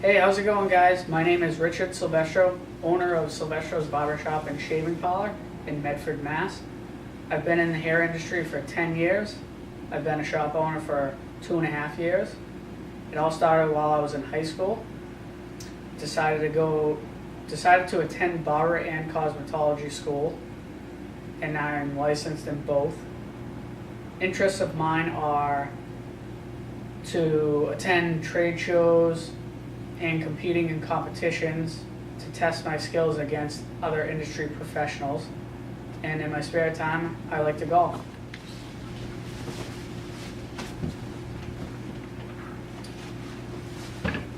Hey, how's it going, guys? My name is Richard Silvestro, owner of Silvestro's Barbershop and Shaving Parlor in Medford, Mass. I've been in the hair industry for 10 years. I've been a shop owner for 2.5 years. It all started while I was in high school. Decided to attend barber and cosmetology school, and now I'm licensed in both. Interests of mine are to attend trade shows and competing in competitions to test my skills against other industry professionals. And in my spare time, I like to golf.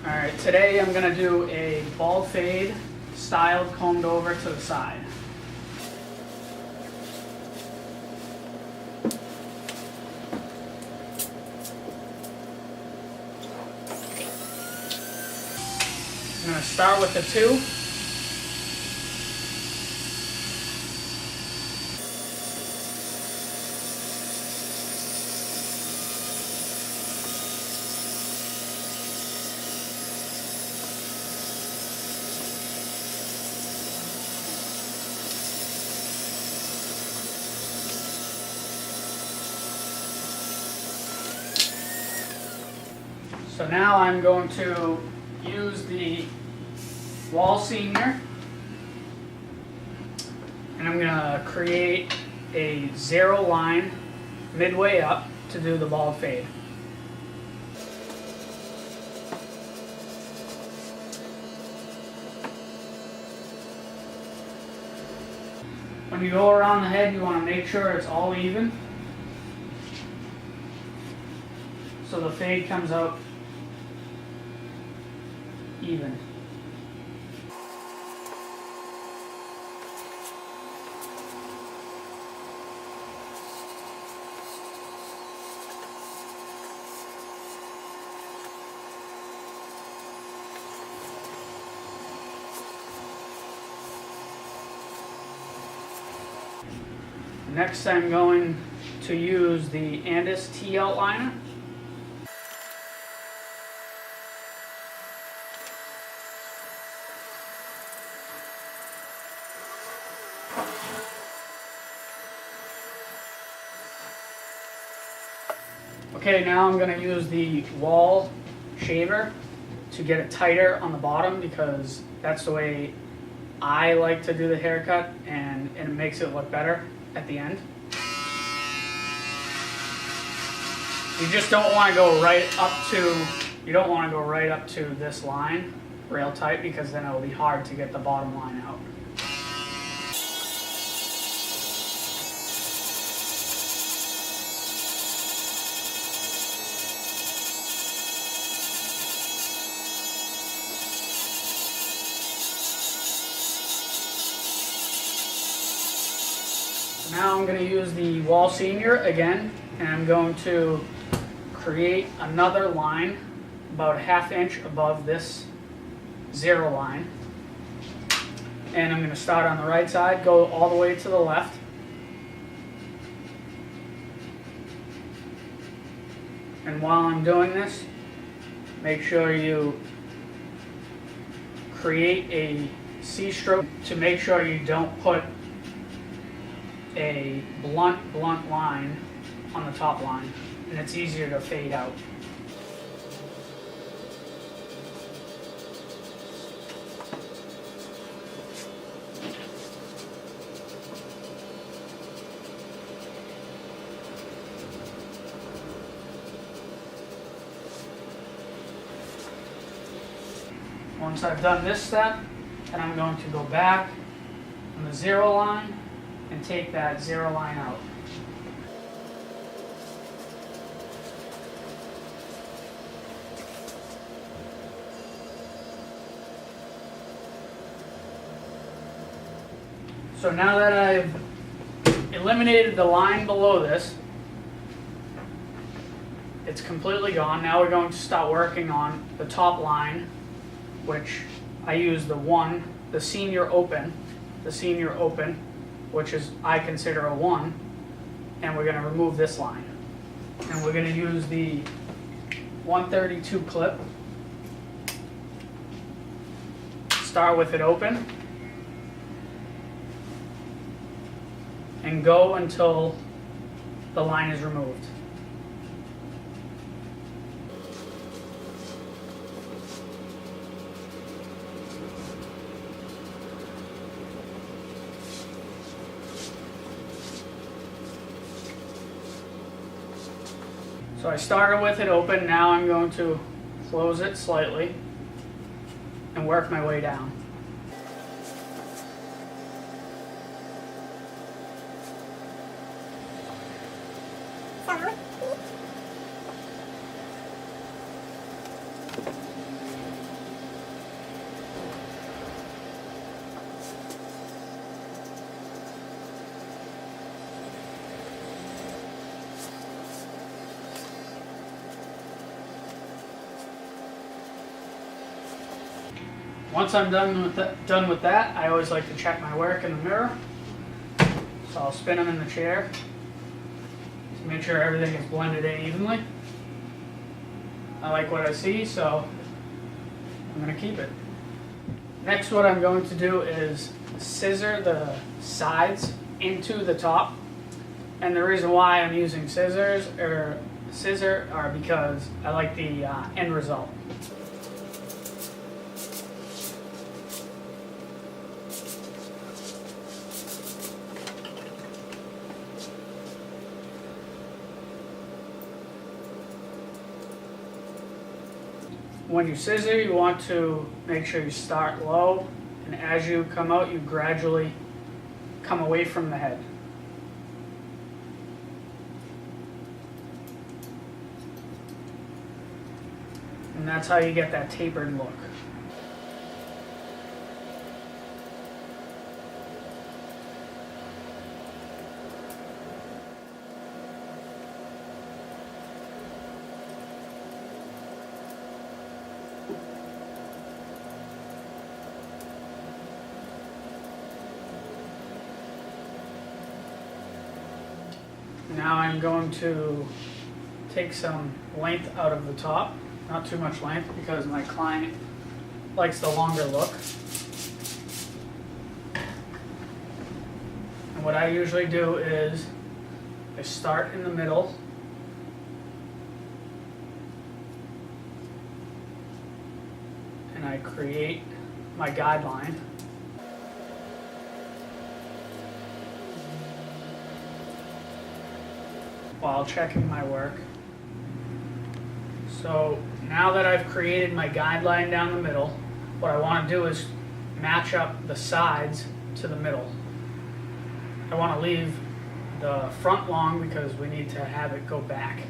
Alright, today I'm going to do a bald fade, styled, combed over to the side. I'm going to start with the 2. So now I'm going to use the wall senior, and I'm going to create a 0 line midway up to do the bald fade. When you go around the head, you want to make sure it's all even, so the fade comes out even. Next, I'm going to use the Andis T outliner. Okay, now I'm going to use the wall shaver to get it tighter on the bottom, because that's the way I like to do the haircut, and it makes it look better at the end. You just don't want to go right up to this line real tight, because then it'll be hard to get the bottom line out. Now I'm going to use the wall senior again, and I'm going to create another line about 1/2 inch above this 0 line. And I'm going to start on the right side, go all the way to the left. And while I'm doing this, make sure you create a C-stroke to make sure you don't put a blunt line on the top line, and it's easier to fade out. Once I've done this step, then I'm going to go back on the 0 line and take that 0 line out. So now that I've eliminated the line below this, it's completely gone. Now we're going to start working on the top line, which I use the senior open, which is, I consider, a 1, and we're going to remove this line. And we're going to use the 132 clip start with it open and go until the line is removed. So I started with it open, now I'm going to close it slightly and work my way down. Once I'm done with that, I always like to check my work in the mirror. So I'll spin them in the chair to make sure everything is blended in evenly. I like what I see, so I'm going to keep it. Next, what I'm going to do is scissor the sides into the top. And the reason why I'm using scissor are because I like the end result. When you scissor, you want to make sure you start low, and as you come out, you gradually come away from the head. And that's how you get that tapered look. Now I'm going to take some length out of the top, not too much length because my client likes the longer look. And what I usually do is I start in the middle and I create my guideline. While checking my work. So now that I've created my guideline down the middle, what I want to do is match up the sides to the middle. I want to leave the front long because we need to have it go back.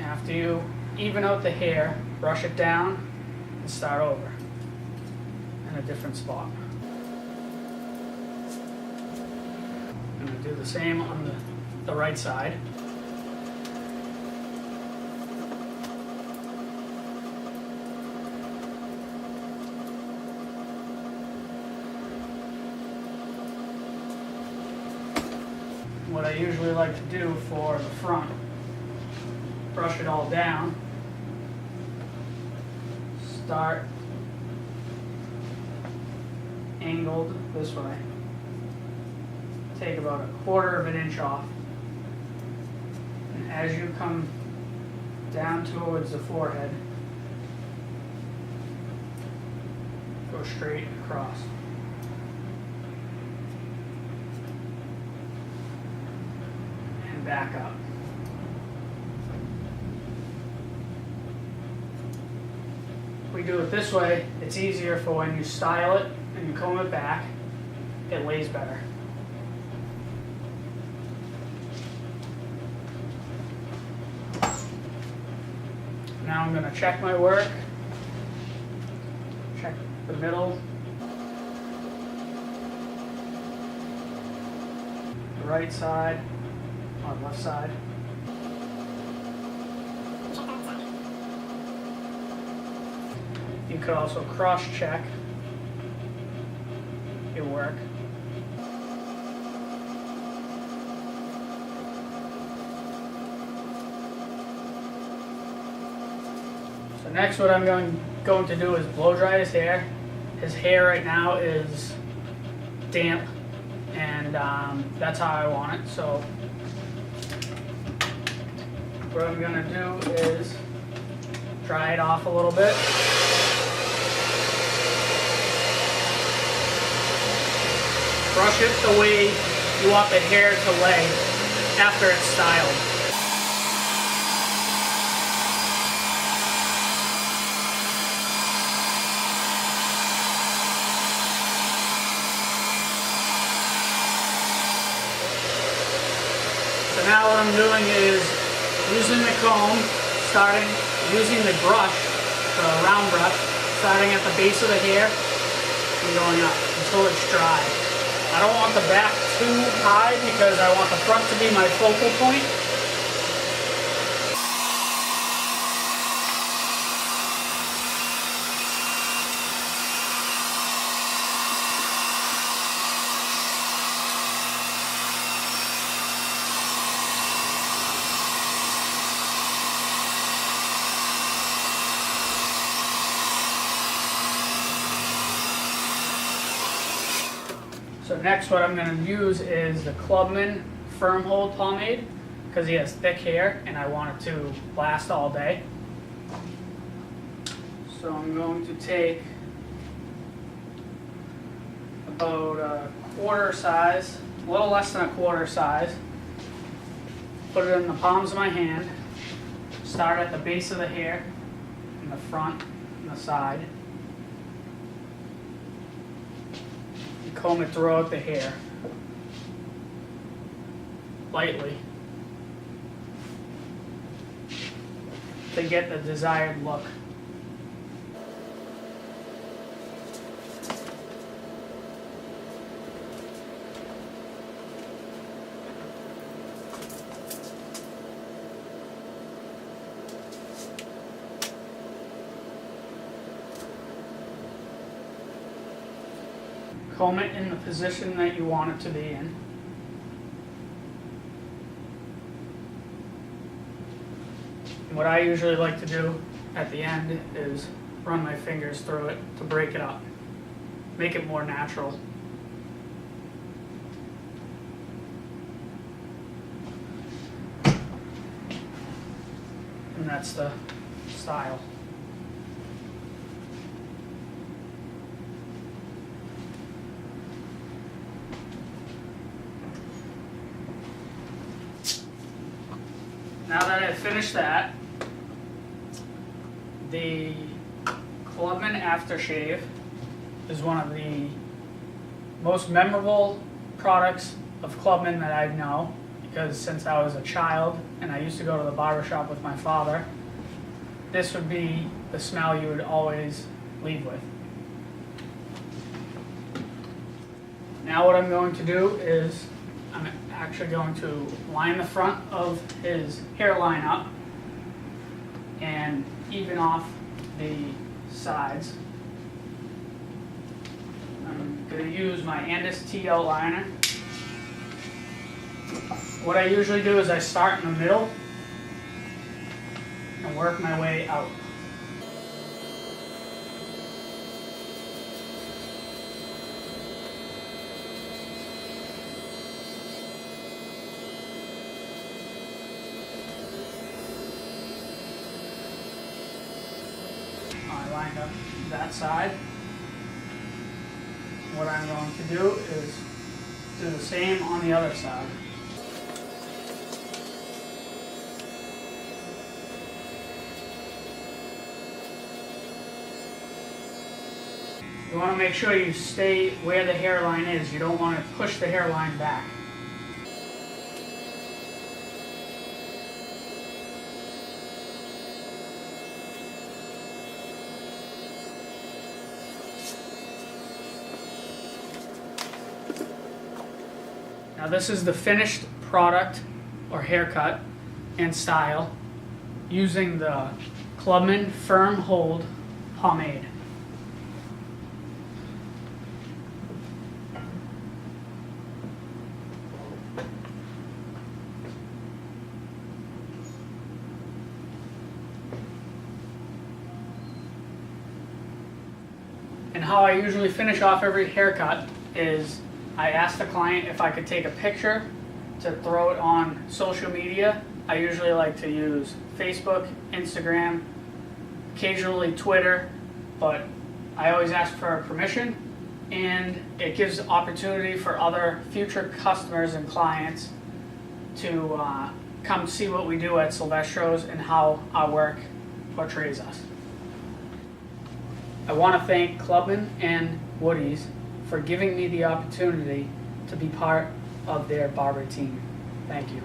After you even out the hair, brush it down and start over in a different spot. I'm going to do the same on the right side. What I usually like to do for the front, brush it all down, start angled this way. Take about 1/4 of an inch off, and as you come down towards the forehead, go straight across. And back up. If we do it this way, it's easier for when you style it and you comb it back, it lays better. Now I'm going to check my work, check the middle, the right side, on left side. You could also cross-check your work. So next what I'm going to do is blow dry his hair. His hair right now is damp, and that's how I want it. So what I'm going to do is dry it off a little bit. Brush it the way you want the hair to lay after it's styled. So now what I'm doing is using the comb, using the brush, the round brush, starting at the base of the hair and going up until it's dry. I don't want the back too high because I want the front to be my focal point. So next what I'm going to use is the Clubman Firm Hold Pomade because he has thick hair and I want it to last all day. So I'm going to take about a quarter size, a little less than a quarter size, put it in the palms of my hand, start at the base of the hair, in the front and the side. Comb it throughout the hair, lightly, to get the desired look. Comb it in the position that you want it to be in. And what I usually like to do at the end is run my fingers through it to break it up, make it more natural. And that's the style. Now that I've finished that, the Clubman aftershave is one of the most memorable products of Clubman that I know, because since I was a child and I used to go to the barbershop with my father, this would be the smell you would always leave with. Now what I'm going to do is I'm actually going to line the front of his hairline up and even off the sides. I'm going to use my Andis T outliner. What I usually do is I start in the middle and work my way out. I lined up that side. What I'm going to do is do the same on the other side. You want to make sure you stay where the hairline is. You don't want to push the hairline back. Now this is the finished product or haircut and style using the Clubman Firm Hold Pomade. And how I usually finish off every haircut is I ask the client if I could take a picture to throw it on social media. I usually like to use Facebook, Instagram, occasionally Twitter, but I always ask for permission, and it gives opportunity for other future customers and clients to come see what we do at Silvestro's and how our work portrays us. I want to thank Clubman and Woody's for giving me the opportunity to be part of their barber team. Thank you.